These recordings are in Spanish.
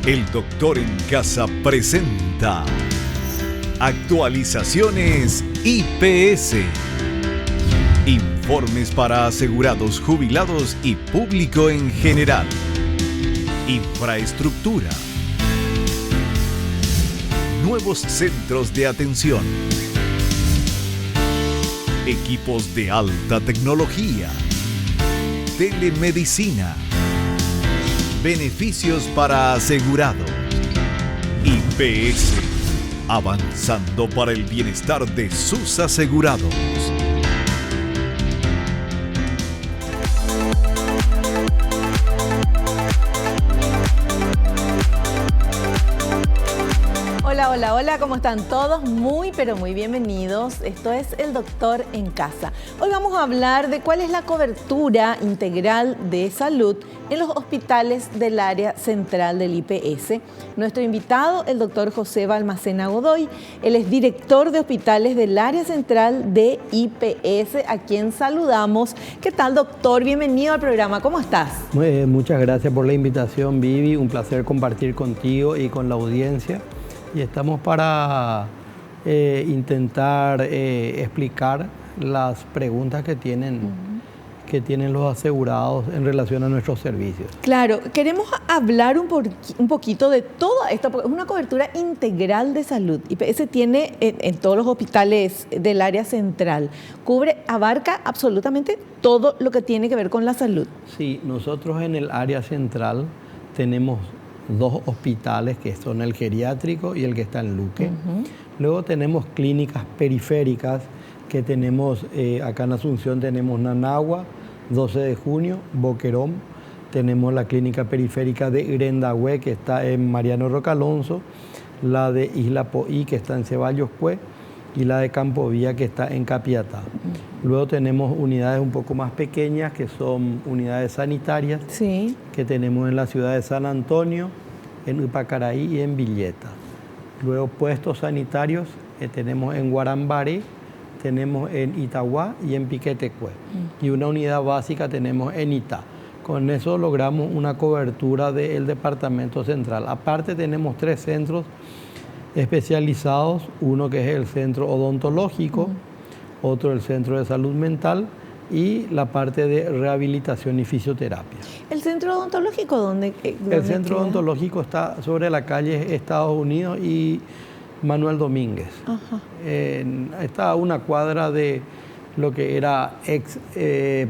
El Doctor en Casa presenta Actualizaciones IPS. Informes para asegurados, jubilados y público en general. Infraestructura. Nuevos centros de atención. Equipos de alta tecnología. Telemedicina. Beneficios para asegurados. IPS. Avanzando para el bienestar de sus asegurados. Hola, ¿cómo están todos? Muy, pero muy bienvenidos. Esto es El Doctor en Casa. Hoy vamos a hablar de cuál es la cobertura integral de salud en los hospitales del área central del IPS. Nuestro invitado, el doctor José Balmaceda Godoy, él es director de hospitales del área central de IPS, a quien saludamos. ¿Qué tal, doctor? Bienvenido al programa. ¿Cómo estás? Muchas gracias por la invitación, Vivi. Un placer compartir contigo y con la audiencia. Y estamos para intentar explicar las preguntas que tienen los asegurados en relación a nuestros servicios. Claro, queremos hablar un poquito de todo esto, porque es una cobertura integral de salud. IPS tiene en todos los hospitales del área central, abarca absolutamente todo lo que tiene que ver con la salud. Sí, nosotros en el área central tenemos dos hospitales, que son el geriátrico y el que está en Luque. Luego tenemos clínicas periféricas que tenemos, acá en Asunción tenemos Nanagua, 12 de junio, Boquerón, tenemos la clínica periférica de Irendahue, que está en Mariano Roca Alonso, la de Isla Poí, que está en Ceballos Cue, y la de Campo Vía, que está en Capiatá. Luego tenemos unidades un poco más pequeñas, que son unidades sanitarias, sí, que tenemos en la ciudad de San Antonio, en Upacaraí y en Villeta. Luego puestos sanitarios que tenemos en Guarambaré, tenemos en Itagua y en Piquetecue. Y una unidad básica tenemos en Itá. Con eso logramos una cobertura del departamento central. Aparte tenemos 3 centros especializados, uno que es el centro odontológico, otro el centro de salud mental y la parte de rehabilitación y fisioterapia. ¿El centro odontológico dónde El centro queda? odontológico está sobre la calle Estados Unidos y Manuel Domínguez. Está a una cuadra de lo que era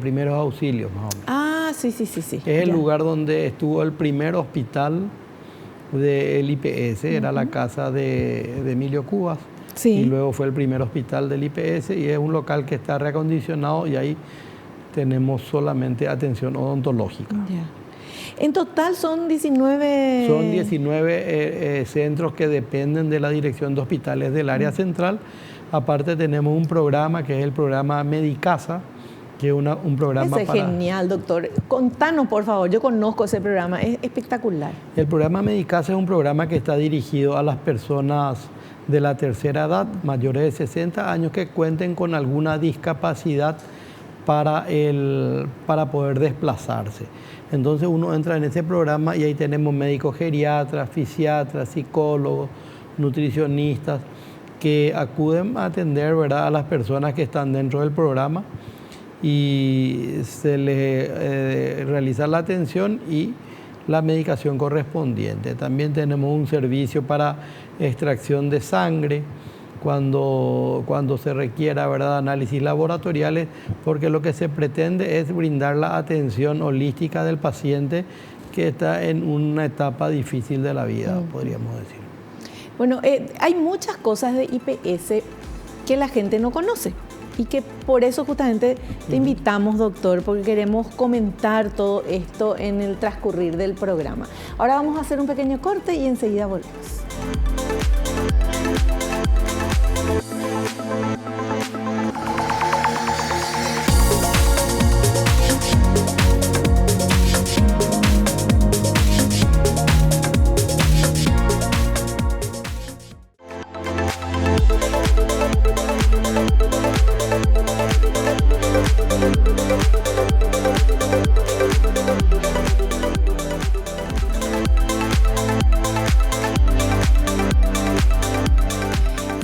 primeros auxilios, más o menos. Ah, sí. Es el lugar donde estuvo el primer hospital del IPS, era la casa de Emilio Cubas. Sí. Y luego fue el primer hospital del IPS y es un local que está reacondicionado y ahí tenemos solamente atención odontológica. En total son 19... Son 19 centros que dependen de la Dirección de Hospitales del área central. Aparte tenemos un programa que es el programa Medicasa, que es un programa Ese es genial, doctor. Contanos, por favor. Yo conozco ese programa, es espectacular. El programa Medicasa es un programa que está dirigido a las personas de la tercera edad, mayores de 60 años, que cuenten con alguna discapacidad para poder desplazarse. Entonces uno entra en ese programa y ahí tenemos médicos geriatras, fisiatras, psicólogos, nutricionistas, que acuden a atender, ¿verdad?, a las personas que están dentro del programa y se les realiza la atención y la medicación correspondiente. También tenemos un servicio para extracción de sangre cuando se requiera, ¿verdad?, análisis laboratoriales, porque lo que se pretende es brindar la atención holística del paciente que está en una etapa difícil de la vida, podríamos decir. Bueno, hay muchas cosas de IPS que la gente no conoce y que por eso justamente te invitamos, doctor, porque queremos comentar todo esto en el transcurrir del programa. Ahora vamos a hacer un pequeño corte y enseguida volvemos.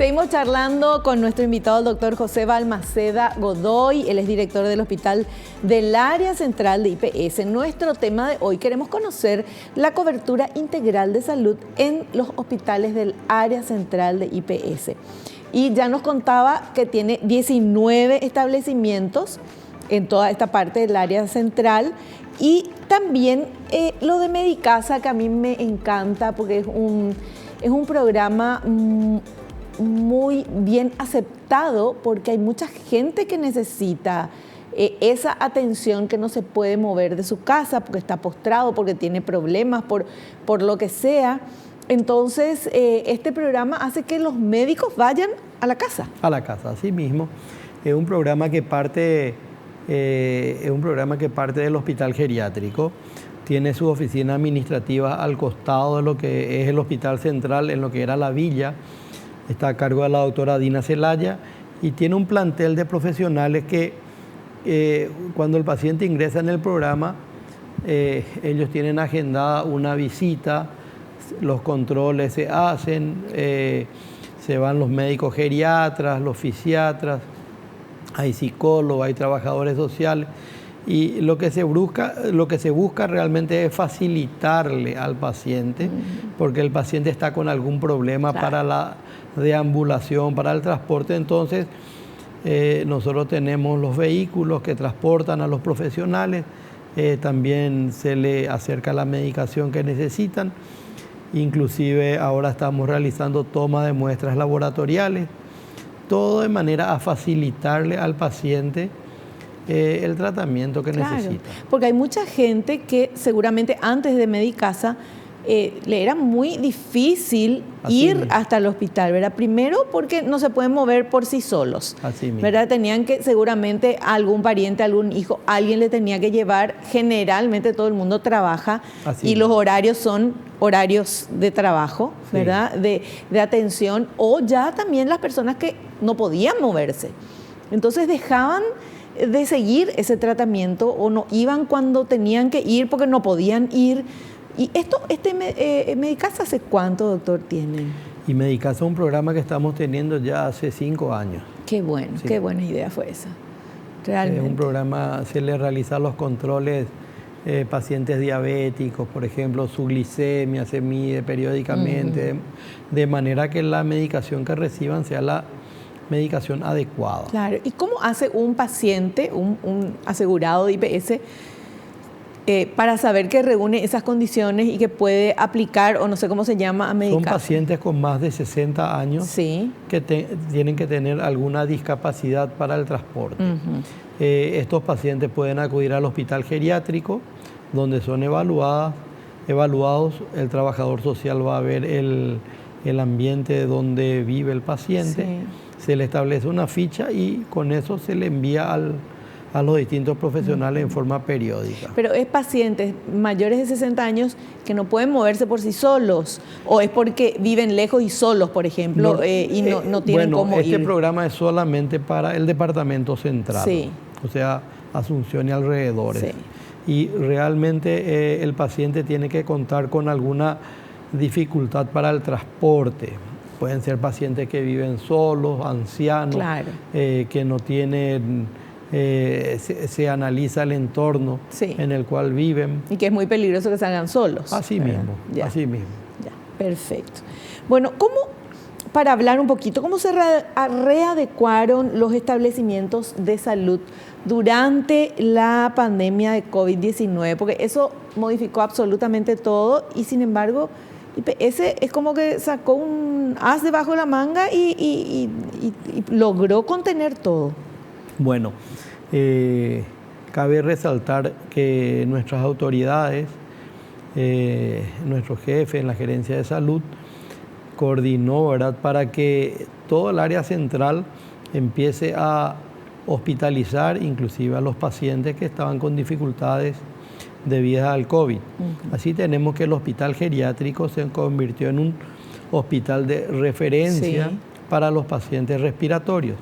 Seguimos charlando con nuestro invitado, el doctor José Balmaceda Godoy. Él es director del Hospital del Área Central de IPS. Nuestro tema de hoy, queremos conocer la cobertura integral de salud en los hospitales del Área Central de IPS. Y ya nos contaba que tiene 19 establecimientos en toda esta parte del área central. Y también lo de Medicasa, que a mí me encanta porque es un programa muy bien aceptado, porque hay mucha gente que necesita esa atención, que no se puede mover de su casa porque está postrado, porque tiene problemas, por lo que sea. Entonces, este programa hace que los médicos vayan a la casa. A la casa, así mismo. Es un programa que parte del hospital geriátrico. Tiene su oficina administrativa al costado de lo que es el hospital central, en lo que era la villa. Está a cargo de la doctora Dina Celaya y tiene un plantel de profesionales que cuando el paciente ingresa en el programa, ellos tienen agendada una visita, los controles se hacen, se van los médicos geriatras, los fisiatras, hay psicólogos, hay trabajadores sociales. Y lo que se busca realmente es facilitarle al paciente, porque el paciente está con algún problema para la deambulación, para el transporte. Entonces, nosotros tenemos los vehículos que transportan a los profesionales, también se le acerca la medicación que necesitan. Inclusive ahora estamos realizando toma de muestras laboratoriales, todo de manera a facilitarle al paciente el tratamiento que necesita. Porque hay mucha gente que seguramente antes de Medicasa le era muy difícil ir hasta el hospital, ¿verdad? Primero porque no se pueden mover por sí solos, ¿verdad? Tenían que, seguramente algún pariente, algún hijo, alguien le tenía que llevar. Generalmente todo el mundo trabaja y los horarios son horarios de trabajo, ¿verdad? De atención, o ya también las personas que no podían moverse. Entonces dejaban de seguir ese tratamiento o no iban cuando tenían que ir porque no podían ir. ¿Y Medicasa hace cuánto, doctor, tiene? Y Medicasa es un programa que estamos teniendo ya hace 5 años. Qué bueno, qué buena idea fue esa. Realmente. Es un programa, se le realizan los controles pacientes diabéticos, por ejemplo, su glicemia se mide periódicamente, de manera que la medicación que reciban sea la medicación adecuada. Claro. ¿Y cómo hace un paciente, un asegurado de IPS, para saber que reúne esas condiciones y que puede aplicar, o no sé cómo se llama, a Medicasa? Son pacientes con más de 60 años que tienen que tener alguna discapacidad para el transporte. Estos pacientes pueden acudir al hospital geriátrico, donde son evaluados. El trabajador social va a ver el ambiente donde vive el paciente. Se le establece una ficha y con eso se le envía a los distintos profesionales en forma periódica. Pero es pacientes mayores de 60 años que no pueden moverse por sí solos, o es porque viven lejos y solos, por ejemplo, y no tienen cómo ir. Este programa es solamente para el departamento central, o sea, Asunción y alrededores. Y realmente el paciente tiene que contar con alguna dificultad para el transporte. Pueden ser pacientes que viven solos, ancianos, que no tienen, se analiza el entorno en el cual viven. Y que es muy peligroso que salgan solos. Así mismo. Ya, perfecto. Bueno, para hablar un poquito, ¿cómo se readecuaron los establecimientos de salud durante la pandemia de COVID-19? Porque eso modificó absolutamente todo y, sin embargo, IPS es como que sacó un as debajo de la manga y logró contener todo. Bueno, cabe resaltar que nuestras autoridades, nuestro jefe en la gerencia de salud, coordinó, ¿verdad?, para que todo el área central empiece a hospitalizar inclusive a los pacientes que estaban con dificultades debidas al COVID. Así tenemos que el hospital geriátrico se convirtió en un hospital de referencia para los pacientes respiratorios.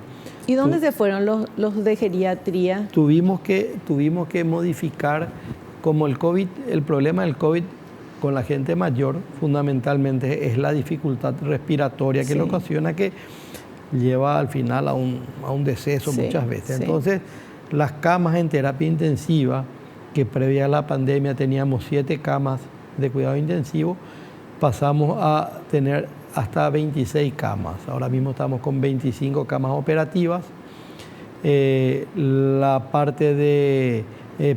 ¿Y dónde se fueron los de geriatría? Tuvimos que modificar, como el problema del COVID con la gente mayor fundamentalmente es la dificultad respiratoria que le ocasiona que lleva al final a un deceso muchas veces. Sí. Entonces, las camas en terapia intensiva, que previa a la pandemia teníamos 7 camas de cuidado intensivo, pasamos a tener hasta 26 camas. Ahora mismo estamos con 25 camas operativas. La parte de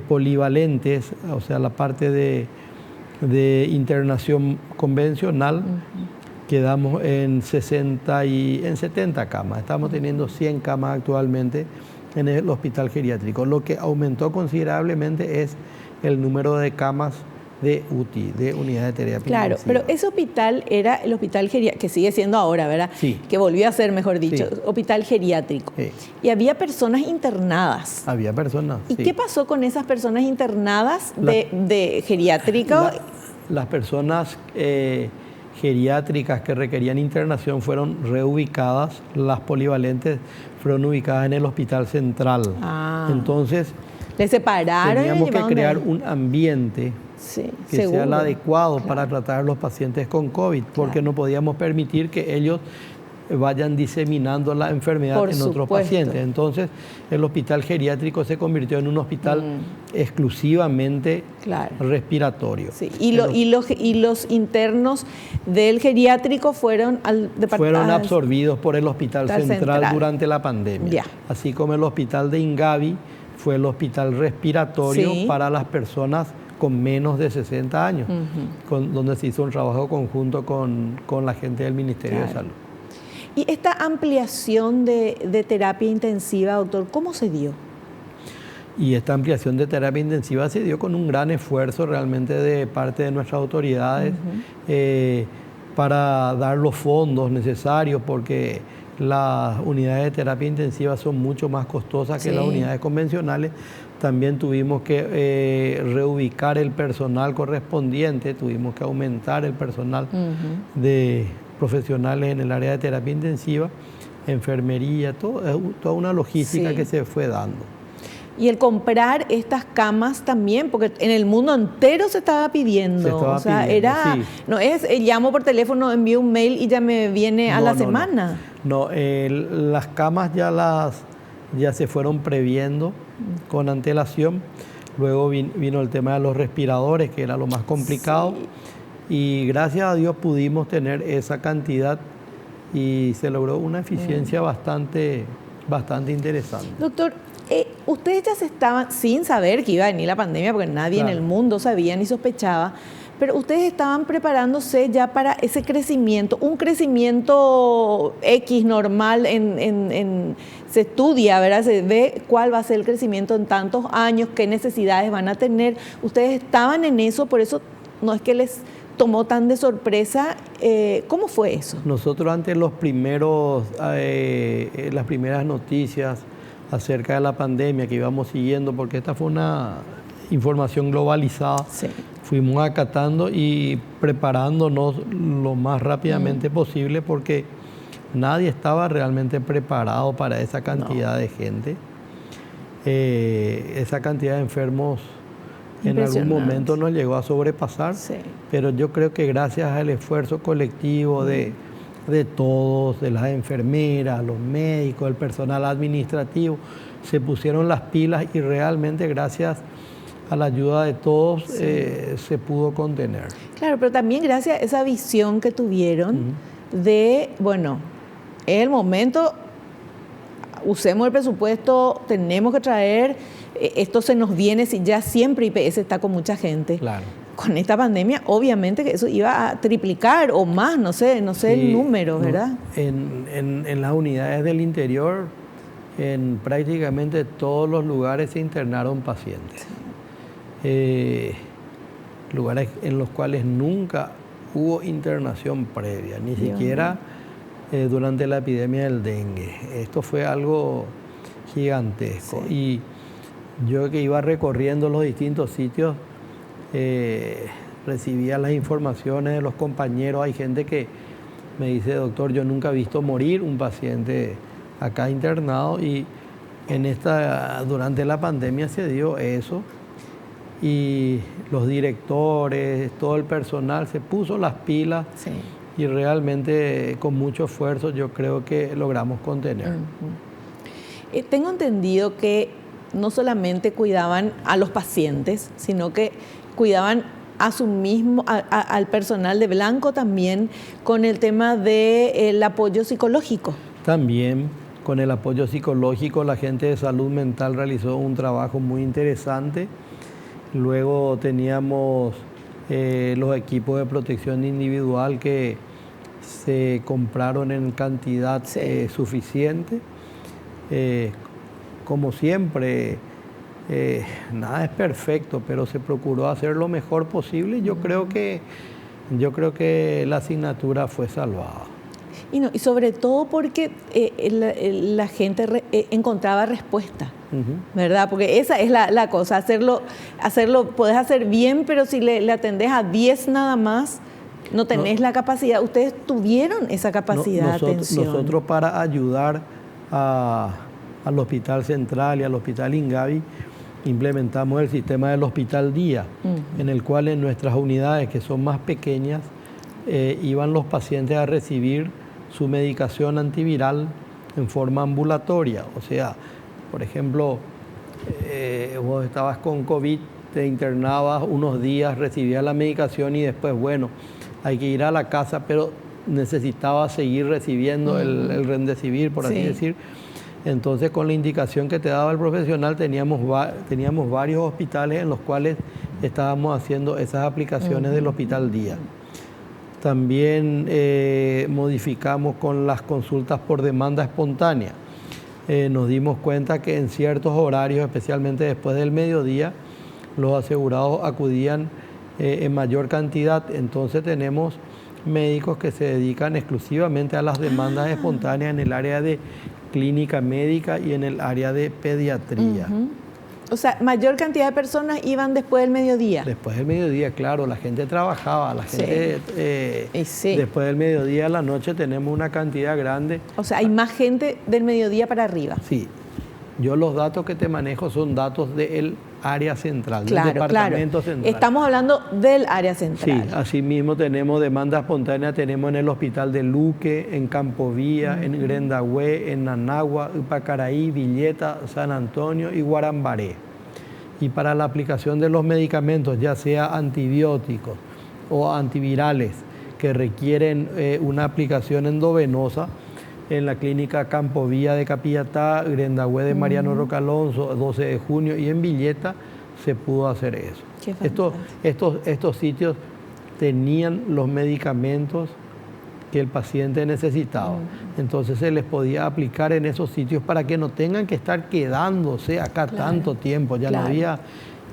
polivalentes, o sea, la parte de internación convencional, quedamos en 70 camas. Estamos teniendo 100 camas actualmente en el hospital geriátrico. Lo que aumentó considerablemente es el número de camas de UTI, de unidad de terapia Claro, intensiva. pero ese hospital era el hospital geriátrico, que sigue siendo ahora, ¿verdad? Sí. Que volvió a ser, mejor dicho, Sí. hospital geriátrico. Sí. Y había personas internadas. Había personas. ¿Y sí. qué pasó con esas personas internadas La- de geriátrico? Las personas geriátricas que requerían internación fueron reubicadas, las polivalentes fueron ubicadas en el hospital central. Ah. Entonces, ¿Le separaron? teníamos y que llevaron de crear ahí? un ambiente Sí, que sea el seguro. adecuado Claro. para tratar a los pacientes con COVID, porque Claro. no podíamos permitir que ellos vayan diseminando la enfermedad Por en otros supuesto. pacientes. Entonces, el hospital geriátrico se convirtió en un hospital exclusivamente Claro. respiratorio. Sí. Y los internos del geriátrico fueron al departamento. Fueron absorbidos por el hospital Hospital central central. durante la pandemia. Ya. Así como el hospital de Ingavi fue el hospital respiratorio Sí. para las personas con menos de 60 años, donde se hizo un trabajo conjunto con la gente del Ministerio de Claro. Salud. Y esta ampliación de terapia intensiva, doctor, ¿cómo se dio? Y esta ampliación de terapia intensiva se dio con un gran esfuerzo realmente de parte de nuestras autoridades para dar los fondos necesarios, porque las unidades de terapia intensiva son mucho más costosas que Sí. las unidades convencionales. También tuvimos que reubicar el personal correspondiente, tuvimos que aumentar el personal de profesionales en el área de terapia intensiva, enfermería, toda una logística Sí. que se fue dando. Y el comprar estas camas también, porque en el mundo entero se estaba pidiendo. Se estaba o sea, pidiendo, era, sí. no es, llamo por teléfono, envío un mail y ya me viene a No, la no, semana. No, las camas ya se fueron previendo con antelación. Luego vino el tema de los respiradores, que era lo más complicado. Sí. Y gracias a Dios pudimos tener esa cantidad y se logró una eficiencia bastante interesante. Doctor, ustedes ya se estaban, sin saber que iba a venir la pandemia, porque nadie en Claro. el mundo sabía ni sospechaba, pero ustedes estaban preparándose ya para ese crecimiento, un crecimiento X normal, se estudia, ¿verdad? Se ve cuál va a ser el crecimiento en tantos años, qué necesidades van a tener. Ustedes estaban en eso, por eso no es que les tomó tan de sorpresa. ¿Cómo fue eso? Nosotros ante las primeras noticias acerca de la pandemia que íbamos siguiendo, porque esta fue una información globalizada, Sí. fuimos acatando y preparándonos lo más rápidamente posible, porque nadie estaba realmente preparado para esa cantidad de gente. Esa cantidad de enfermos en algún Impresionante. momento nos llegó a sobrepasar, Sí. pero yo creo que gracias al esfuerzo colectivo de todos, de las enfermeras, los médicos, el personal administrativo, se pusieron las pilas y realmente gracias a la ayuda de todos se pudo contener. Claro, pero también gracias a esa visión que tuvieron de, bueno, es el momento, usemos el presupuesto, tenemos que traer, esto se nos viene, si ya siempre IPS está con mucha gente. Claro. Con esta pandemia, obviamente que eso iba a triplicar o más, no sé el número, ¿verdad? En las unidades del interior, en prácticamente todos los lugares se internaron pacientes. Lugares en los cuales nunca hubo internación previa, ni Dios siquiera durante la epidemia del dengue. Esto fue algo gigantesco. Sí. Y yo que iba recorriendo los distintos sitios, recibía las informaciones de los compañeros. Hay gente que me dice, doctor, yo nunca he visto morir un paciente acá internado, y durante la pandemia se dio eso, y los directores, todo el personal se puso las pilas Sí. y realmente con mucho esfuerzo yo creo que logramos contener. Tengo entendido que no solamente cuidaban a los pacientes, sino que cuidaban a su mismo, al personal de Blanco también, con el tema del apoyo psicológico. También con el apoyo psicológico, la gente de salud mental realizó un trabajo muy interesante. Luego teníamos los equipos de protección individual que se compraron en cantidad suficiente. Como siempre, nada es perfecto, pero se procuró hacer lo mejor posible. Yo creo que la asignatura fue salvada. Y sobre todo porque la gente encontraba respuesta, ¿verdad? Porque esa es la cosa, hacerlo podés hacer bien, pero si le atendés a 10 nada más, no tenés la capacidad. Ustedes tuvieron esa capacidad de atención. Nosotros, para ayudar al Hospital Central y al Hospital Ingavi, implementamos el sistema del Hospital Día, en el cual en nuestras unidades, que son más pequeñas, iban los pacientes a recibir su medicación antiviral en forma ambulatoria. O sea, por ejemplo, vos estabas con COVID, te internabas unos días, recibías la medicación y después, bueno, hay que ir a la casa, pero necesitabas seguir recibiendo el Remdesivir, por así decir. Entonces, con la indicación que te daba el profesional, teníamos varios hospitales en los cuales estábamos haciendo esas aplicaciones del Hospital Día. También modificamos con las consultas por demanda espontánea. Nos dimos cuenta que en ciertos horarios, especialmente después del mediodía, los asegurados acudían en mayor cantidad. Entonces tenemos médicos que se dedican exclusivamente a las demandas espontáneas en el área de clínica médica y en el área de pediatría. O sea, mayor cantidad de personas iban después del mediodía. Después del mediodía, claro, la gente trabajaba, la gente después del mediodía a la noche tenemos una cantidad grande. O sea, hay más gente del mediodía para arriba. Sí, yo los datos que te manejo son datos del área central, del departamento central. Estamos hablando del área central. Sí, así mismo tenemos demanda espontánea, tenemos en el Hospital de Luque, en Campovía, en Grendahue, en Nanagua, Upacaraí, Villeta, San Antonio y Guarambaré. Y para la aplicación de los medicamentos, ya sea antibióticos o antivirales que requieren una aplicación endovenosa, en la clínica Campovía de Capillatá, Grendahue de Mariano Roca Alonso, 12 de junio, y en Villeta se pudo hacer eso. Estos sitios tenían los medicamentos que el paciente necesitaba. Entonces se les podía aplicar en esos sitios para que no tengan que estar quedándose acá tanto tiempo. Ya no había...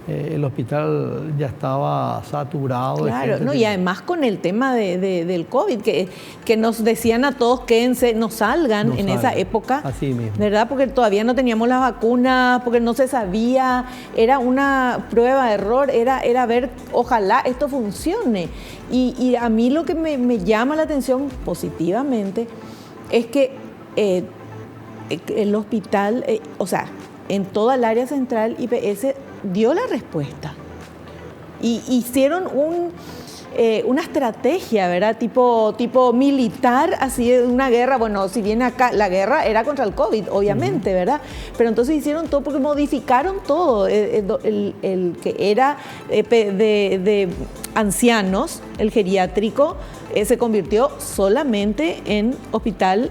el hospital ya estaba saturado. Claro, no, y además con el tema del COVID, que nos decían a todos quédense, no salgan esa época. Así mismo. ¿Verdad? Porque todavía no teníamos las vacunas, porque no se sabía, era una prueba de error, era ver, ojalá esto funcione. Y a mí lo que me llama la atención positivamente es que el hospital, o sea, en toda el área central, IPS dio la respuesta. Y hicieron una estrategia, ¿verdad? Tipo militar, así de una guerra. Bueno, si bien acá la guerra era contra el COVID, obviamente, ¿verdad? Pero entonces hicieron todo porque modificaron todo. El que era de ancianos, el geriátrico, se convirtió solamente en hospital.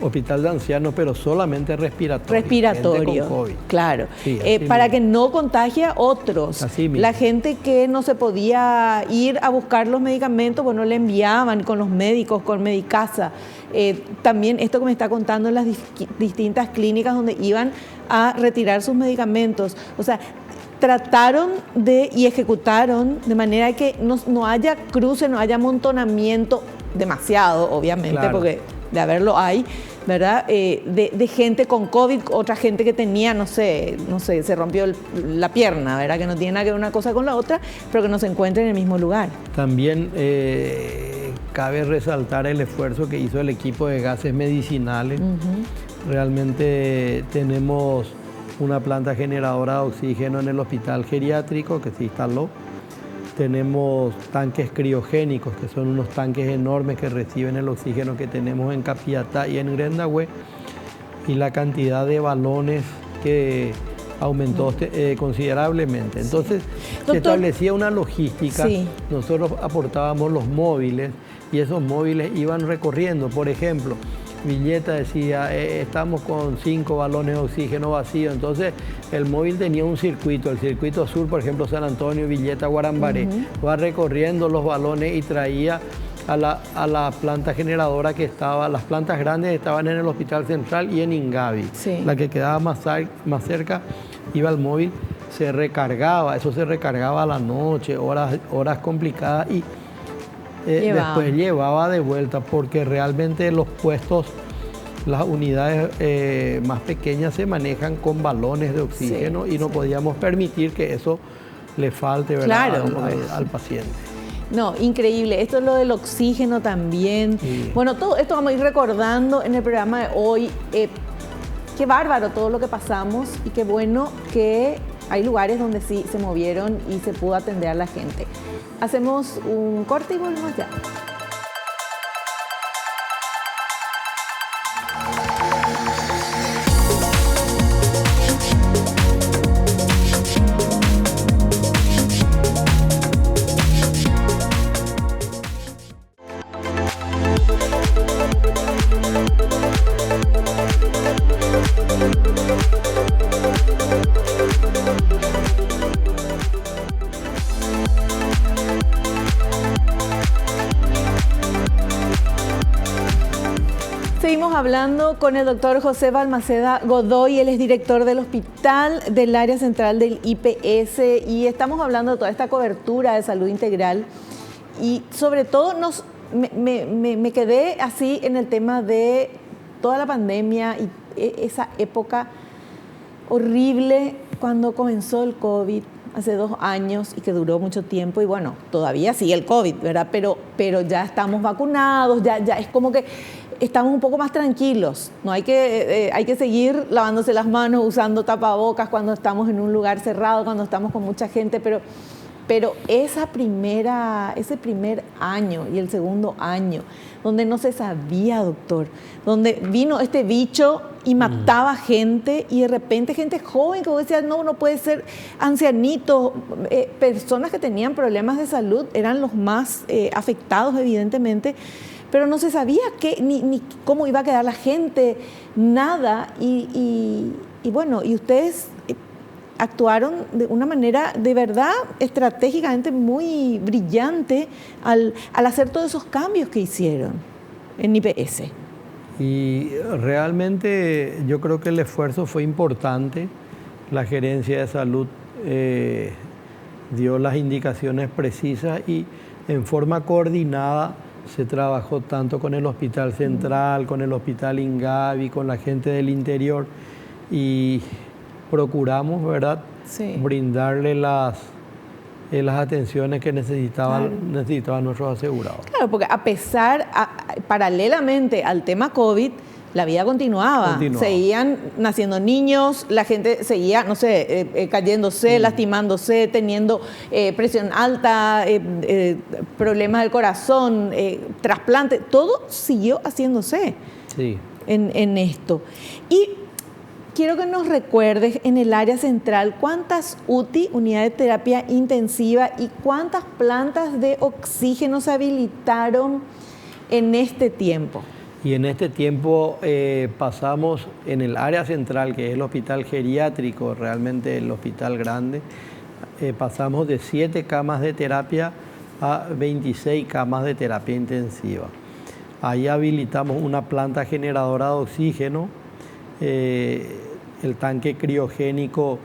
Hospital de ancianos, pero solamente respiratorio. Respiratorio, con COVID. Claro. Sí, para que no contagie a otros. Así mismo. La gente que no se podía ir a buscar los medicamentos, bueno, le enviaban con los médicos, con Medicasa. También esto que me está contando en las distintas clínicas donde iban a retirar sus medicamentos. O sea, trataron y ejecutaron de manera que no haya cruce, no haya amontonamiento, demasiado, obviamente, porque de haberlo hay, ¿verdad? De gente con COVID, otra gente que tenía, no sé, se rompió la pierna, ¿verdad? Que no tiene nada que ver una cosa con la otra, pero que no se encuentra en el mismo lugar. También cabe resaltar el esfuerzo que hizo el equipo de gases medicinales. Realmente tenemos una planta generadora de oxígeno en el hospital geriátrico que se instaló. Tenemos tanques criogénicos, que son unos tanques enormes que reciben el oxígeno que tenemos en Capiatá y en Grendahue, y la cantidad de balones que aumentó considerablemente. Entonces, se establecía una logística. Sí. Nosotros aportábamos los móviles y esos móviles iban recorriendo. Por ejemplo, Villeta decía, estamos con 5 balones de oxígeno vacíos. Entonces, el móvil tenía un circuito, el circuito sur, por ejemplo, San Antonio, Villeta, Guarambaré. Va recorriendo los balones y traía a la planta generadora que estaba. Las plantas grandes estaban en el Hospital Central y en Ingavi. Sí. La que quedaba más cerca, iba al móvil, se recargaba. Eso se recargaba a la noche, horas complicadas, y después llevaba de vuelta, porque realmente los puestos, las unidades más pequeñas se manejan con balones de oxígeno, y no podíamos permitir que eso le falte, ¿verdad?, al paciente. No, increíble. Esto es lo del oxígeno también. Sí. Bueno, todo esto vamos a ir recordando en el programa de hoy. Qué bárbaro todo lo que pasamos, y qué bueno que hay lugares donde sí se movieron y se pudo atender a la gente. Hacemos un corte y volvemos ya. Seguimos hablando con el doctor José Balmaceda Godoy. Él es director del hospital del área central del IPS, y estamos hablando de toda esta cobertura de salud integral, y sobre todo me quedé así en el tema de toda la pandemia y esa época horrible cuando comenzó el COVID hace 2 años y que duró mucho tiempo. Y bueno, todavía sigue el COVID, ¿verdad? Pero ya estamos vacunados, ya es como que estamos un poco más tranquilos. No hay que seguir lavándose las manos, usando tapabocas cuando estamos en un lugar cerrado, cuando estamos con mucha gente, pero ese primer año y el segundo año, donde no se sabía, doctor, donde vino este bicho y mataba gente, y de repente gente joven que vos decías, no puede ser, ancianitos, personas que tenían problemas de salud eran los más afectados, evidentemente, pero no se sabía ni cómo iba a quedar la gente, nada, y bueno, y ustedes actuaron de una manera de verdad estratégicamente muy brillante al hacer todos esos cambios que hicieron en IPS. Y realmente yo creo que el esfuerzo fue importante. La gerencia de salud dio las indicaciones precisas, y en forma coordinada se trabajó tanto con el Hospital Central, con el Hospital Ingavi, con la gente del interior, y procuramos, ¿verdad?, sí, brindarle las atenciones que necesitaban nuestros asegurados. Claro, porque paralelamente al tema COVID, la vida continuaba. Seguían naciendo niños, la gente seguía, cayéndose, lastimándose, teniendo presión alta, problemas del corazón, trasplante, todo siguió haciéndose, sí, en esto. Y quiero que nos recuerdes, en el área central, ¿cuántas UTI, unidades de terapia intensiva, y cuántas plantas de oxígeno se habilitaron en este tiempo? Y en este tiempo pasamos en el área central, que es el hospital geriátrico, realmente el hospital grande, pasamos de 7 camas de terapia a 26 camas de terapia intensiva. Ahí habilitamos una planta generadora de oxígeno. El tanque criogénico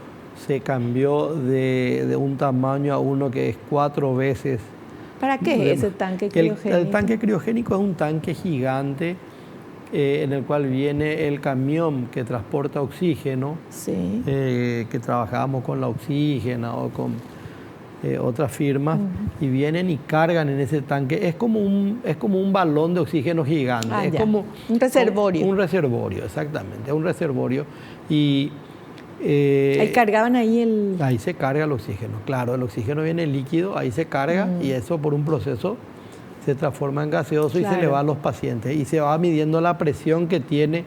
se cambió de un tamaño a uno que es 4 veces. ¿Para qué es ese tanque criogénico? El tanque criogénico es un tanque gigante en el cual viene el camión que transporta oxígeno, sí, que trabajamos con la Oxígena o con otras firmas, y vienen y cargan en ese tanque. Es como un balón de oxígeno gigante. Es como un reservorio. Un reservorio, exactamente, un reservorio. Y Ahí cargaban ahí Ahí se carga el oxígeno, claro, el oxígeno viene líquido, ahí se carga y eso por un proceso se transforma en gaseoso y se le va a los pacientes. Y se va midiendo la presión que tiene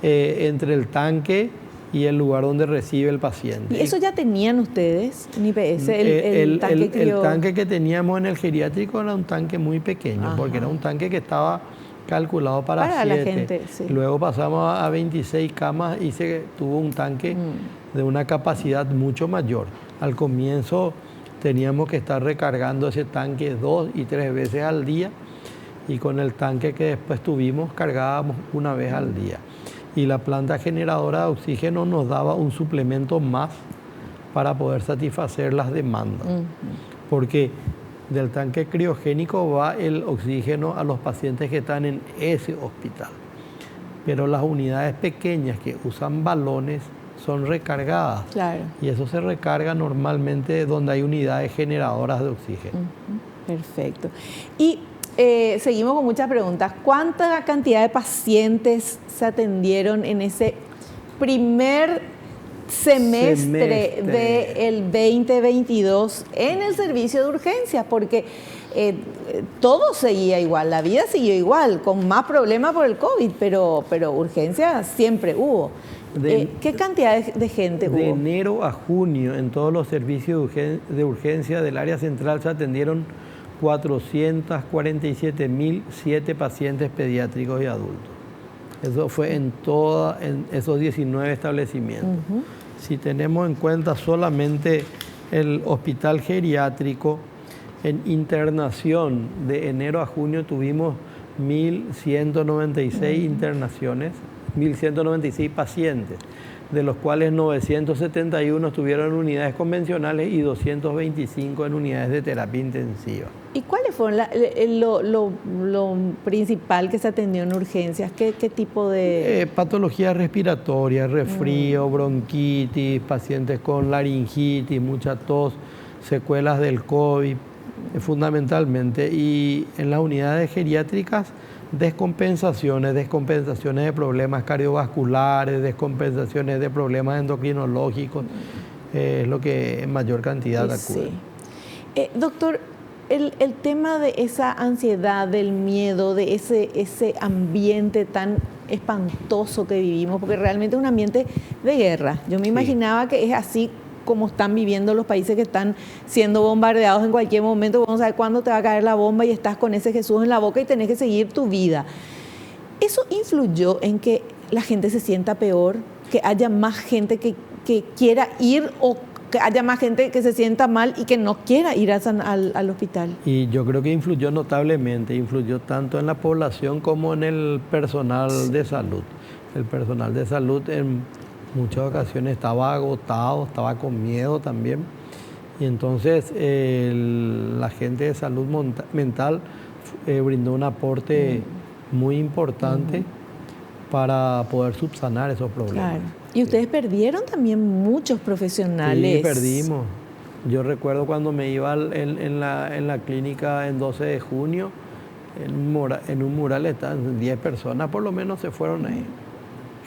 entre el tanque y el lugar donde recibe el paciente. ¿Y eso ya tenían ustedes en IPS, el tanque el tanque que teníamos en el geriátrico era un tanque muy pequeño, porque era un tanque que estaba calculado para 7. La gente, sí. Luego pasamos a 26 camas y se tuvo un tanque de una capacidad mucho mayor. Al comienzo teníamos que estar recargando ese tanque 2 y 3 veces al día, y con el tanque que después tuvimos cargábamos una vez al día. Y la planta generadora de oxígeno nos daba un suplemento más para poder satisfacer las demandas. Porque del tanque criogénico va el oxígeno a los pacientes que están en ese hospital. Pero las unidades pequeñas que usan balones son recargadas. Claro. Y eso se recarga normalmente donde hay unidades generadoras de oxígeno. Perfecto. Y seguimos con muchas preguntas. ¿Cuánta cantidad de pacientes se atendieron en ese primer semestre del 2022 en el servicio de urgencias? Porque todo seguía igual, la vida siguió igual, con más problemas por el COVID, pero urgencias siempre hubo. ¿Qué cantidad de gente hubo? De enero a junio, en todos los servicios de urgencia del área central se atendieron 447.007 pacientes pediátricos y adultos. Eso fue en esos 19 establecimientos. Si tenemos en cuenta solamente el hospital geriátrico, en internación de enero a junio tuvimos 1.196 internaciones, 1.196 pacientes, de los cuales 971 estuvieron en unidades convencionales y 225 en unidades de terapia intensiva. ¿Y cuáles fueron lo principal que se atendió en urgencias? ¿Qué tipo de...? Patologías respiratorias, resfrío, bronquitis, pacientes con laringitis, mucha tos, secuelas del COVID, fundamentalmente. Y en las unidades geriátricas, descompensaciones de problemas cardiovasculares, descompensaciones de problemas endocrinológicos, es lo que en mayor cantidad acude. Sí. Doctor, el tema de esa ansiedad, del miedo, de ese ambiente tan espantoso que vivimos, porque realmente es un ambiente de guerra. Yo me imaginaba que es así como están viviendo los países que están siendo bombardeados en cualquier momento. Vamos a ver cuándo te va a caer la bomba y estás con ese Jesús en la boca y tenés que seguir tu vida. ¿Eso influyó en que la gente se sienta peor? ¿Que haya más gente que quiera ir o que haya más gente que se sienta mal y que no quiera ir al hospital? Y yo creo que influyó notablemente, influyó tanto en la población como en el personal de salud. El personal de salud en muchas ocasiones estaba agotado, estaba con miedo también. Y entonces la gente de salud mental brindó un aporte muy importante para poder subsanar esos problemas. Claro. Y ustedes perdieron también muchos profesionales. Sí, perdimos. Yo recuerdo cuando me iba en la clínica en 12 de junio, en un mural estaban 10 personas, por lo menos se fueron ahí.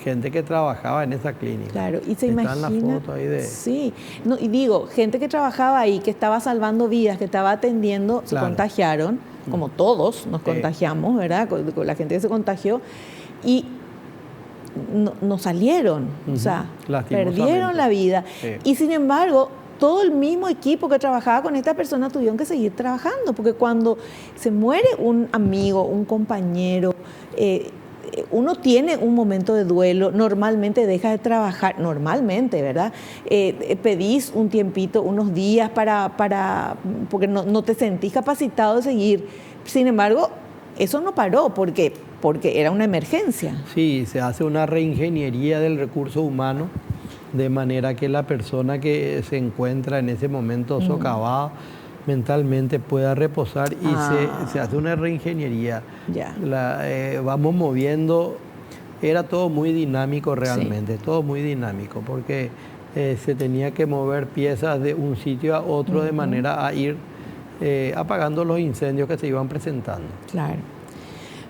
Gente que trabajaba en esa clínica. Claro, y se imagina. imagina. Está en la foto ahí de... Sí, no, y digo, gente que trabajaba ahí, que estaba salvando vidas, que estaba atendiendo, se contagiaron, como todos nos contagiamos, ¿verdad? Con la gente que se contagió, y no salieron, o sea, perdieron la vida. Y sin embargo, todo el mismo equipo que trabajaba con esta persona tuvieron que seguir trabajando, porque cuando se muere un amigo, un compañero, uno tiene un momento de duelo, normalmente deja de trabajar, normalmente, ¿verdad? Pedís un tiempito, unos días porque no te sentís capacitado de seguir. Sin embargo, eso no paró porque era una emergencia. Sí, se hace una reingeniería del recurso humano, de manera que la persona que se encuentra en ese momento socavada mentalmente pueda reposar y se hace una reingeniería. Vamos moviendo, era todo muy dinámico realmente, todo muy dinámico, porque se tenía que mover piezas de un sitio a otro de manera a ir apagando los incendios que se iban presentando. Claro.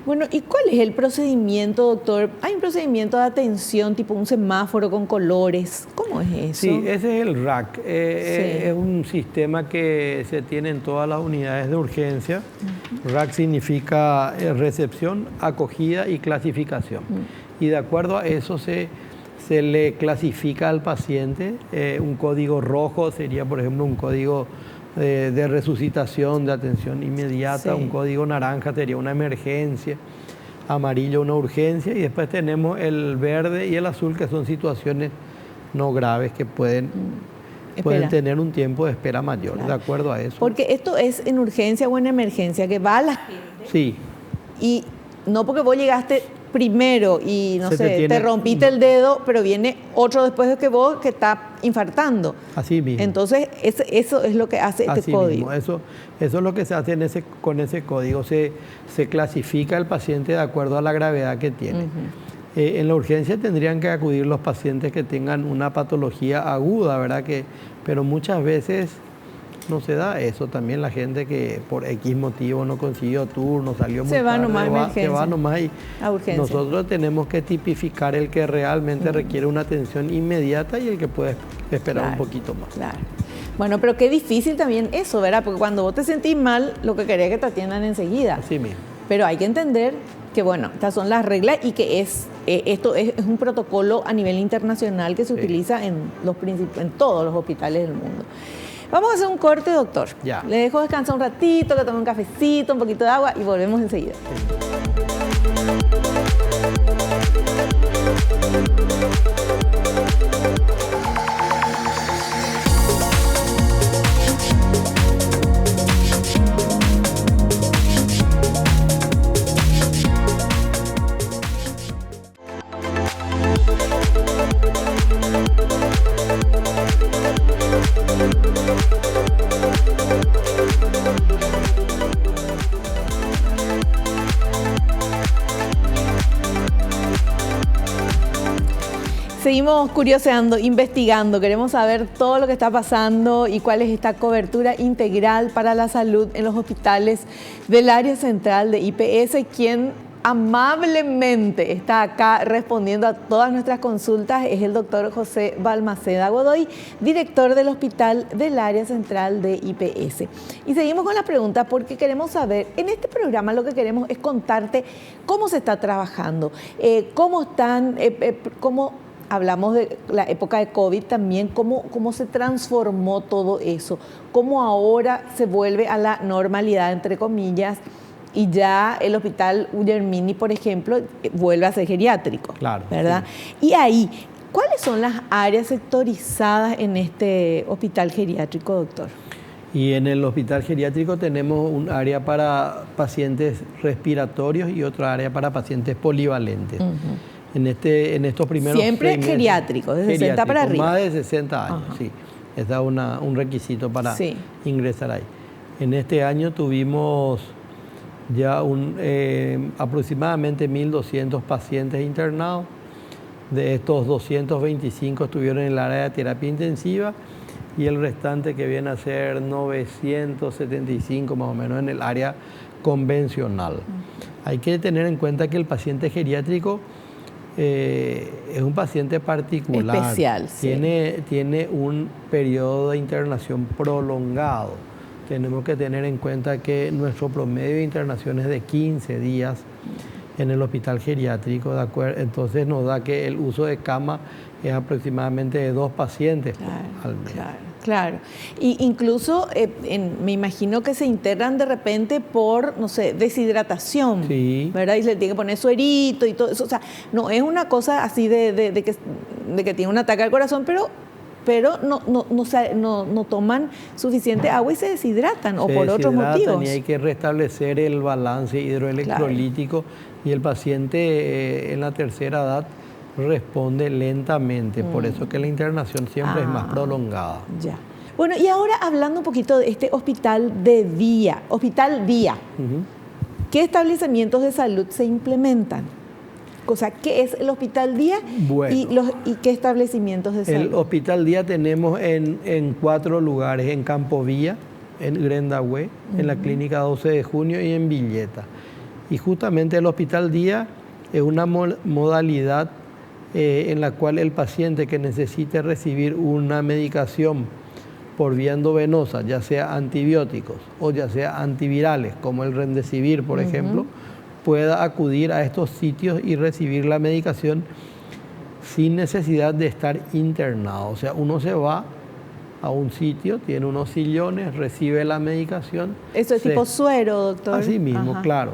Bueno, ¿y cuál es el procedimiento, doctor? ¿Hay un procedimiento de atención tipo un semáforo con colores? ¿Cómo es eso? Sí, ese es el RAC. Es un sistema que se tiene en todas las unidades de urgencia. RAC significa recepción, acogida y clasificación. Y de acuerdo a eso se le clasifica al paciente. Un código rojo sería, por ejemplo, un código de resucitación, de atención inmediata. Un código naranja sería una emergencia, amarillo una urgencia, y después tenemos el verde y el azul, que son situaciones no graves que pueden tener un tiempo de espera mayor, de acuerdo a eso. Porque esto es en urgencia o en emergencia, que va a la gente. Sí. Y no porque vos llegaste primero y, no sé, te rompiste el dedo, pero viene otro después de que vos que está infartando. Así mismo. Entonces, eso es lo que hace este código. Eso es lo que se hace con ese código. Se clasifica el paciente de acuerdo a la gravedad que tiene. En la urgencia tendrían que acudir los pacientes que tengan una patología aguda, ¿verdad? Pero muchas veces no se da eso. También la gente que por X motivo no consiguió turno, salió muy tarde, se va nomás a urgencia. Nosotros tenemos que tipificar el que realmente requiere una atención inmediata y el que puede esperar un poquito más. Claro. Bueno, pero qué difícil también eso, ¿verdad? Porque cuando vos te sentís mal, lo que querés es que te atiendan enseguida. Así mismo. Pero hay que entender que, bueno, estas son las reglas y que esto es un protocolo a nivel internacional que se utiliza en todos los hospitales del mundo. Vamos a hacer un corte, doctor. Ya. Le dejo descansar un ratito, que tome un cafecito, un poquito de agua y volvemos enseguida. Seguimos curioseando, investigando, queremos saber todo lo que está pasando y cuál es esta cobertura integral para la salud en los hospitales del área central de IPS, quien amablemente está acá respondiendo a todas nuestras consultas es el doctor José Balmaceda Godoy, director del hospital del área central de IPS. Y seguimos con las preguntas porque queremos saber, en este programa lo que queremos es contarte cómo se está trabajando, cómo están, hablamos de la época de COVID también, cómo se transformó todo eso, cómo ahora se vuelve a la normalidad, entre comillas, y ya el hospital Guglielmini, por ejemplo, vuelve a ser geriátrico. Claro. ¿Verdad? Sí. Y ahí, ¿cuáles son las áreas sectorizadas en este hospital geriátrico, doctor? Y en el hospital geriátrico tenemos un área para pacientes respiratorios y otra área para pacientes polivalentes. En estos primeros siempre geriátricos, de 60 para arriba. Más de 60 años, sí. Ese es un requisito para ingresar ahí. En este año tuvimos ya aproximadamente 1.200 pacientes internados. De estos 225 estuvieron en el área de terapia intensiva y el restante, que viene a ser 975 más o menos, en el área convencional. Hay que tener en cuenta que el paciente geriátrico es un paciente particular. Especial, sí. Tiene un periodo de internación prolongado. Tenemos que tener en cuenta que nuestro promedio de internación es de 15 días en el hospital geriátrico, ¿de acuerdo? Entonces nos da que el uso de cama es aproximadamente de 2 pacientes al mes. Claro. Y incluso me imagino que se internan de repente por, no sé, deshidratación, ¿verdad? Y se le tiene que poner suerito y todo eso. O sea, no es una cosa así de que tiene un ataque al corazón, pero no toman suficiente agua y se deshidratan o por otros motivos. Y hay que restablecer el balance hidroelectrolítico y el paciente en la tercera edad responde lentamente, por eso que la internación siempre es más prolongada. Ya. Bueno, y ahora hablando un poquito de este hospital día, ¿qué establecimientos de salud se implementan? O sea, ¿qué es el hospital día y qué establecimientos de salud? El hospital día tenemos en 4 lugares, en Campo Vía, en Grendahue, en la clínica 12 de junio y en Villeta. Y justamente el hospital día es una modalidad en la cual el paciente que necesite recibir una medicación por vía endovenosa, ya sea antibióticos o ya sea antivirales, como el Remdesivir, por ejemplo, pueda acudir a estos sitios y recibir la medicación sin necesidad de estar internado. O sea, uno se va a un sitio, tiene unos sillones, recibe la medicación. Eso es tipo suero, doctor. Así mismo, Ajá. claro.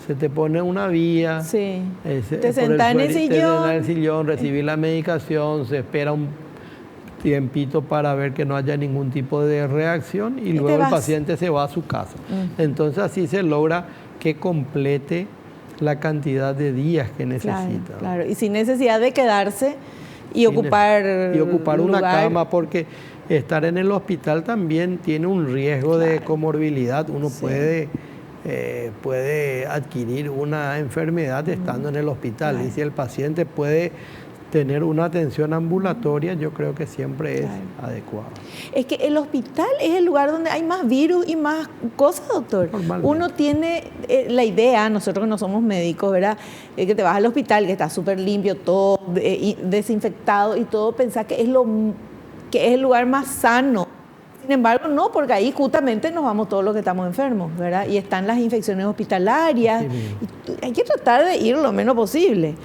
Se te pone una vía, Sí. te Te sentás en el sillón. Te sentás en el sillón, recibís la medicación, se espera un tiempito para ver que no haya ningún tipo de reacción y luego el paciente se va a su casa. Entonces así se logra que complete la cantidad de días que necesita. Claro, y sin necesidad de quedarse y ocupar una lugar. cama, porque estar en el hospital también tiene un riesgo de comorbilidad. Uno puede adquirir una enfermedad estando en el hospital. Y si el paciente puede tener una atención ambulatoria, yo creo que siempre es adecuado. Es que el hospital es el lugar donde hay más virus y más cosas, doctor. Uno tiene la idea, nosotros que no somos médicos, ¿verdad? Que te vas al hospital, que está súper limpio, todo desinfectado y todo, pensás que es el lugar más sano. Sin embargo, no, porque ahí justamente nos vamos todos los que estamos enfermos, ¿verdad? Y están las infecciones hospitalarias. Y hay que tratar de ir lo menos posible.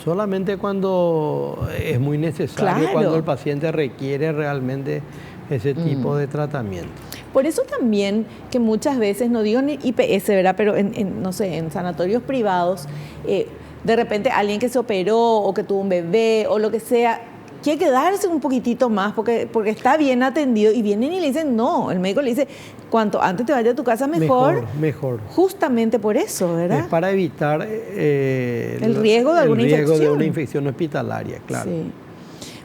Solamente cuando es muy necesario, cuando el paciente requiere realmente ese tipo de tratamiento. Por eso también que muchas veces, no digo en IPS, ¿verdad? Pero no sé, en sanatorios privados, de repente alguien que se operó o que tuvo un bebé o lo que sea, quiere quedarse un poquitito más porque está bien atendido y vienen y le dicen no. El médico le dice, cuanto antes te vayas a tu casa mejor. Justamente por eso, ¿verdad? Es para evitar el riesgo de alguna infección. De una infección hospitalaria, claro. Sí.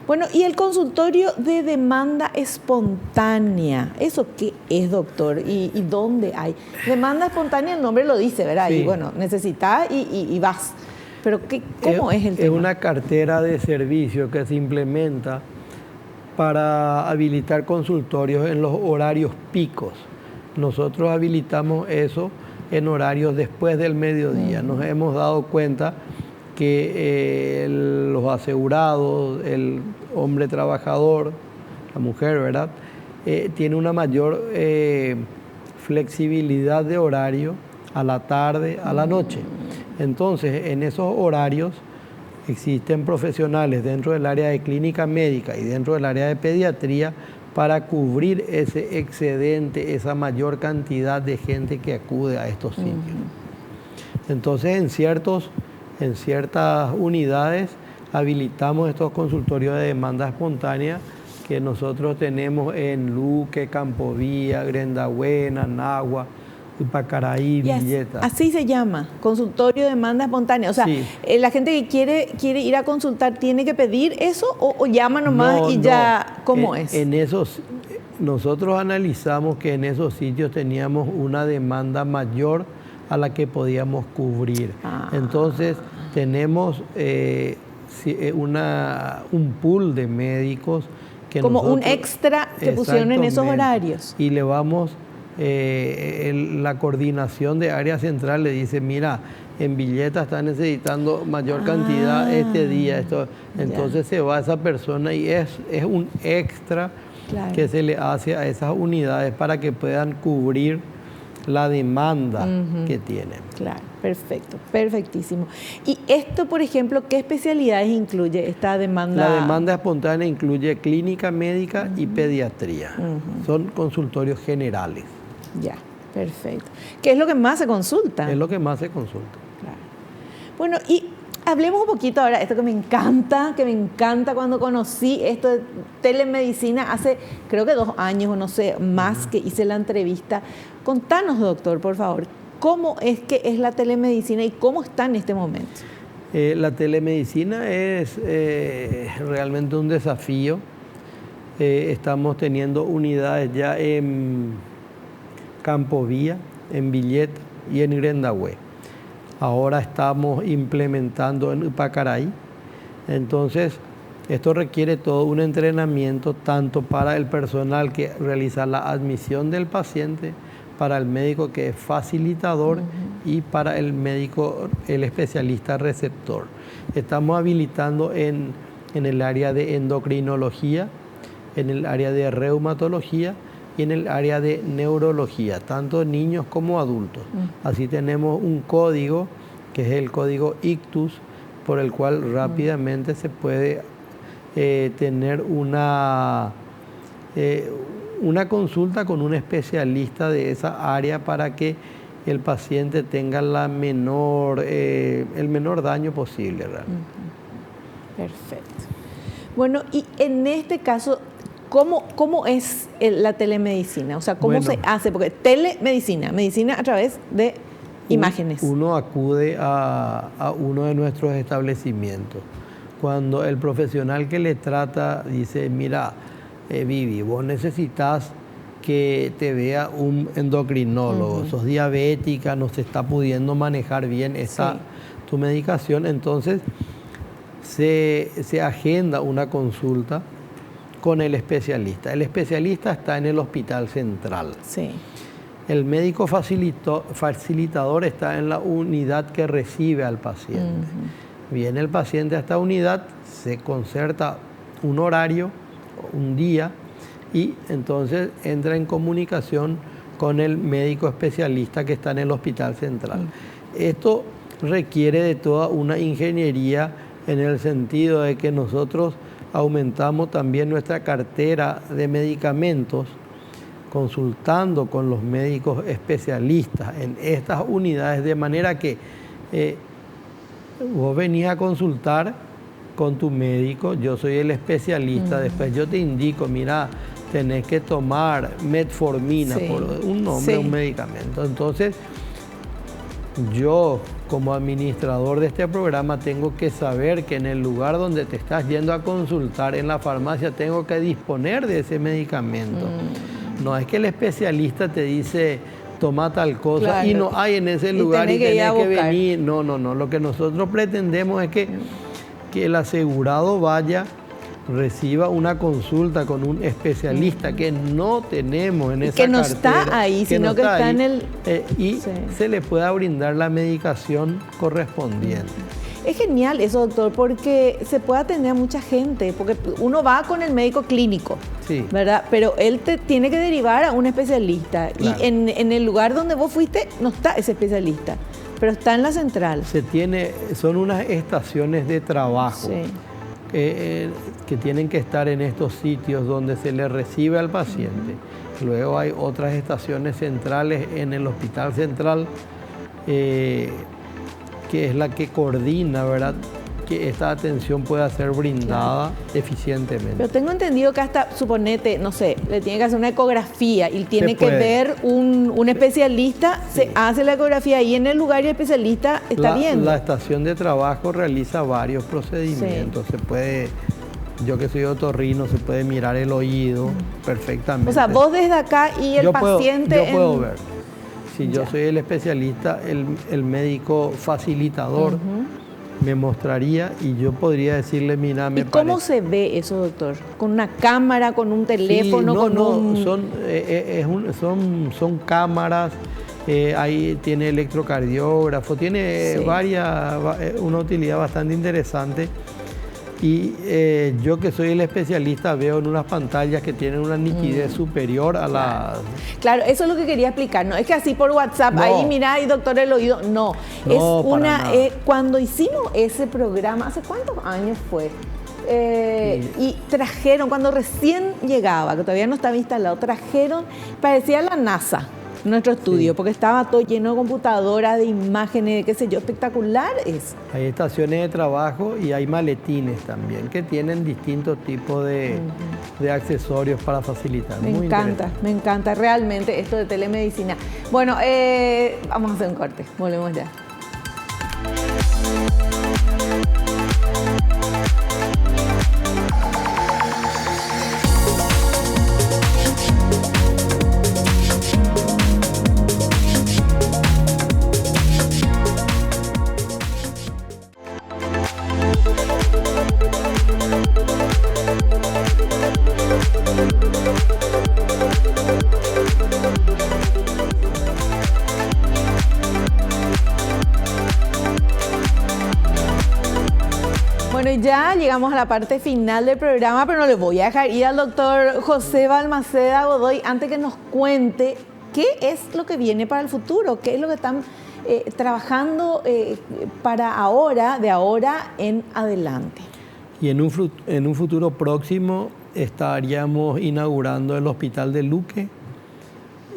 Bueno, y el consultorio de demanda espontánea, ¿eso qué es, doctor? ¿Y dónde hay? Demanda espontánea, el nombre lo dice, ¿verdad? Sí. Y bueno, necesitas y vas. Pero ¿cómo es el tema? Es una cartera de servicio que se implementa para habilitar consultorios en los horarios picos. Nosotros habilitamos eso en horarios después del mediodía. Nos hemos dado cuenta que los asegurados, el hombre trabajador, la mujer, ¿verdad? Tiene una mayor flexibilidad de horario a la tarde, a la noche. Entonces, en esos horarios existen profesionales dentro del área de clínica médica y dentro del área de pediatría para cubrir ese excedente, esa mayor cantidad de gente que acude a estos sitios. Entonces, en ciertas unidades habilitamos estos consultorios de demanda espontánea que nosotros tenemos en Luque, Campovía, Grendabuena, Nagua, Ipacaraí, Villeta. Así se llama, consultorio de demanda espontánea. O sea, sí. La gente que quiere ir a consultar, ¿tiene que pedir eso o llama nomás ¿Cómo es? En esos, nosotros analizamos que en esos sitios teníamos una demanda mayor a la que podíamos cubrir. Entonces, tenemos un pool de médicos que como un extra que pusieron en esos horarios. Y le vamos... la coordinación de área central le dice, mira, en Villeta está necesitando mayor cantidad este día. Entonces se va esa persona y es un extra que se le hace a esas unidades para que puedan cubrir la demanda que tienen. Claro, perfecto, perfectísimo. Y esto, por ejemplo, ¿qué especialidades incluye esta demanda? La demanda espontánea incluye clínica médica y pediatría. Son consultorios generales. Ya, perfecto. ¿Qué es lo que más se consulta? Es lo que más se consulta. Claro. Bueno, y hablemos un poquito ahora, esto que me encanta cuando conocí esto de telemedicina hace creo que 2 años o no sé, más que hice la entrevista. Contanos, doctor, por favor, ¿cómo es que es la telemedicina y cómo está en este momento? La telemedicina es realmente un desafío. Estamos teniendo unidades ya en Campovía, en Villeta y en Grendabué. Ahora estamos implementando en Ipacaraí. Entonces, esto requiere todo un entrenamiento tanto para el personal que realiza la admisión del paciente, para el médico que es facilitador y para el médico, el especialista receptor. Estamos habilitando en el área de endocrinología, en el área de reumatología y en el área de neurología, tanto niños como adultos. Así tenemos un código, que es el código ICTUS, por el cual rápidamente se puede tener una consulta con un especialista de esa área para que el paciente tenga el menor daño posible realmente. Perfecto. Bueno, y en este caso, ¿cómo es la telemedicina? O sea, ¿cómo se hace? Porque telemedicina, medicina a través de imágenes. Uno acude a uno de nuestros establecimientos. Cuando el profesional que le trata dice, mira, Vivi, vos necesitas que te vea un endocrinólogo, sos diabética, no se está pudiendo manejar bien tu medicación, entonces se agenda una consulta con el especialista. El especialista está en el hospital central. Sí. El médico facilitador está en la unidad que recibe al paciente. Viene el paciente a esta unidad, se concerta un horario, un día, y entonces entra en comunicación con el médico especialista que está en el hospital central. Esto requiere de toda una ingeniería en el sentido de que nosotros aumentamos también nuestra cartera de medicamentos consultando con los médicos especialistas en estas unidades, de manera que vos venís a consultar con tu médico, yo soy el especialista, después yo te indico, mira, tenés que tomar metformina, por un nombre, un medicamento. Entonces, yo como administrador de este programa tengo que saber que en el lugar donde te estás yendo a consultar, en la farmacia, tengo que disponer de ese medicamento. No es que el especialista te dice, toma tal cosa y no hay en ese lugar y tenés que venir. No. Lo que nosotros pretendemos es que el asegurado vaya, reciba una consulta con un especialista que no tenemos en esa cartera. Que no está ahí, sino que está en el... se le pueda brindar la medicación correspondiente. Es genial eso, doctor, porque se puede atender a mucha gente, porque uno va con el médico clínico, ¿verdad? Pero él te tiene que derivar a un especialista. Claro. Y en el lugar donde vos fuiste no está ese especialista, pero está en la central. Son unas estaciones de trabajo que tienen que estar en estos sitios donde se le recibe al paciente. Luego hay otras estaciones centrales en el hospital central, que es la que coordina, ¿verdad?, que esta atención pueda ser brindada eficientemente. Pero tengo entendido que hasta, suponete, no sé, le tiene que hacer una ecografía y tiene que ver un especialista, se hace la ecografía y en el lugar el especialista está viendo. La estación de trabajo realiza varios procedimientos. Se puede, yo que soy otorrino, se puede mirar el oído perfectamente. O sea, vos desde acá y el paciente... Yo puedo ver. Si yo soy el especialista, el médico facilitador me mostraría y yo podría decirle, mira, me parece... ¿Y cómo se ve eso, doctor? ¿Con una cámara, con un teléfono, son cámaras, ahí tiene electrocardiógrafo, tiene una utilidad bastante interesante. Y yo que soy el especialista veo en unas pantallas que tienen una nitidez superior a la... Claro, eso es lo que quería explicar. No es que así por WhatsApp, ahí mira, y doctor el oído. No, es una... cuando hicimos ese programa, ¿hace cuántos años fue? Y trajeron, cuando recién llegaba, que todavía no estaba instalado, trajeron, parecía la NASA, nuestro estudio, porque estaba todo lleno de computadoras, de imágenes, qué sé yo, espectacular es. Hay estaciones de trabajo y hay maletines también que tienen distintos tipos de accesorios para facilitar. Me encanta realmente esto de telemedicina. Bueno, vamos a hacer un corte, volvemos ya. Bueno, ya llegamos a la parte final del programa, pero no le voy a dejar ir al doctor José Balmaceda Godoy antes que nos cuente qué es lo que viene para el futuro, qué es lo que están trabajando para ahora, de ahora en adelante. Y en un futuro próximo estaríamos inaugurando el Hospital de Luque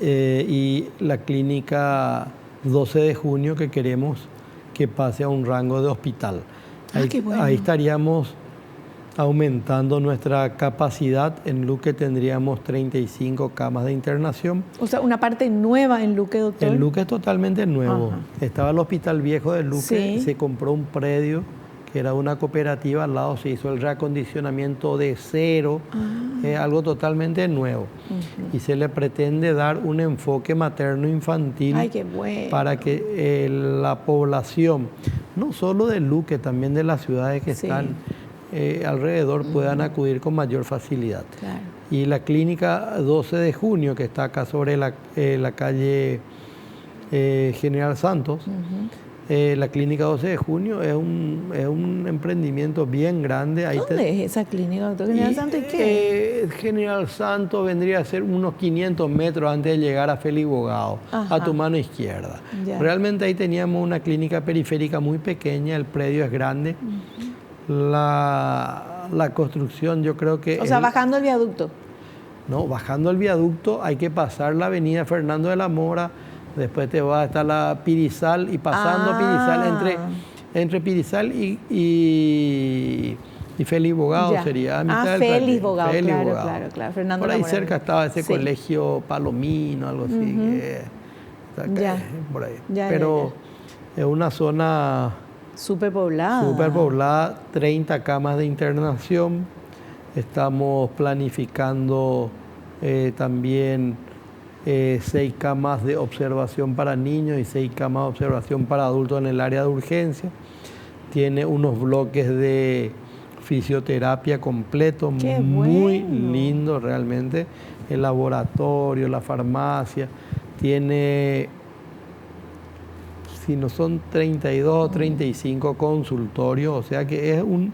y la clínica 12 de junio que queremos que pase a un rango de hospital. Ahí estaríamos aumentando nuestra capacidad. En Luque tendríamos 35 camas de internación. O sea, una parte nueva en Luque, doctor. En Luque es totalmente nuevo. Ajá. Estaba el Hospital Viejo de Luque, sí. Se compró un predio que era una cooperativa, al lado se hizo el reacondicionamiento de cero, algo totalmente nuevo. Y se le pretende dar un enfoque materno-infantil. Ay, qué bueno. Para que la población, no solo de Luque, también de las ciudades que están alrededor, puedan acudir con mayor facilidad. Claro. Y la clínica 12 de junio, que está acá sobre la calle General Santos, la clínica 12 de junio es un emprendimiento bien grande. Ahí ¿Dónde es esa clínica, doctor? ¿General Santos y qué? General Santos vendría a ser unos 500 metros antes de llegar a Félix Bogado, a tu mano izquierda. Ya. Realmente ahí teníamos una clínica periférica muy pequeña, el predio es grande. La construcción yo creo que... O sea, bajando el viaducto. No, bajando el viaducto hay que pasar la avenida Fernando de la Mora. Después te va hasta la Pirizal y pasando Pirizal, entre Pirizal y Félix Bogado sería a mitad del Félix Bogado, claro. Fernando por ahí cerca estaba ese colegio Palomino, algo así. Por ahí. Pero es una zona súper poblada. 30 camas de internación. Estamos planificando también 6 camas de observación para niños y 6 camas de observación para adultos en el área de urgencia. Tiene unos bloques de fisioterapia completo, muy lindo realmente. El laboratorio, la farmacia. Tiene, si no son 32 o 35 consultorios, o sea que es un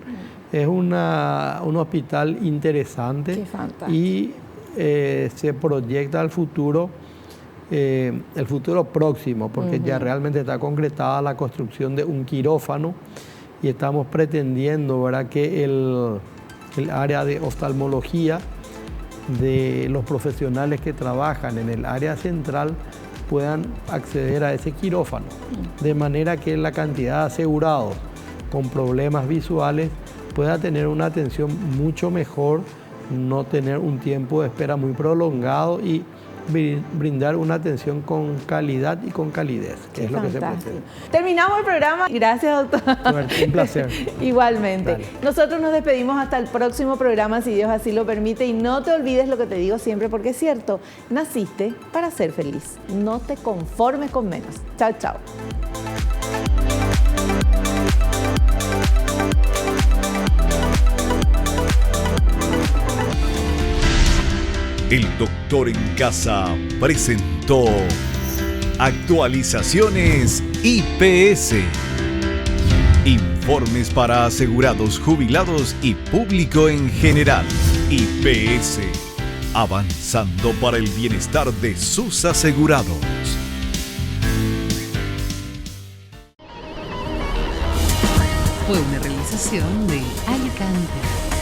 hospital interesante. Qué fantástico. Y se proyecta al futuro, el futuro próximo, porque ya realmente está concretada la construcción de un quirófano y estamos pretendiendo, ¿verdad?, que el área de oftalmología de los profesionales que trabajan en el área central puedan acceder a ese quirófano, de manera que la cantidad de asegurados con problemas visuales pueda tener una atención mucho mejor, no tener un tiempo de espera muy prolongado y brindar una atención con calidad y con calidez, que es lo que se pretende. Terminamos el programa. Gracias, doctor. Suerte, un placer. Igualmente. Dale. Nosotros nos despedimos hasta el próximo programa, si Dios así lo permite. Y no te olvides lo que te digo siempre, porque es cierto, naciste para ser feliz. No te conformes con menos. Chao, chao. El Doctor en Casa presentó Actualizaciones IPS. Informes para asegurados, jubilados y público en general. IPS. Avanzando para el bienestar de sus asegurados. Fue una realización de Alicante.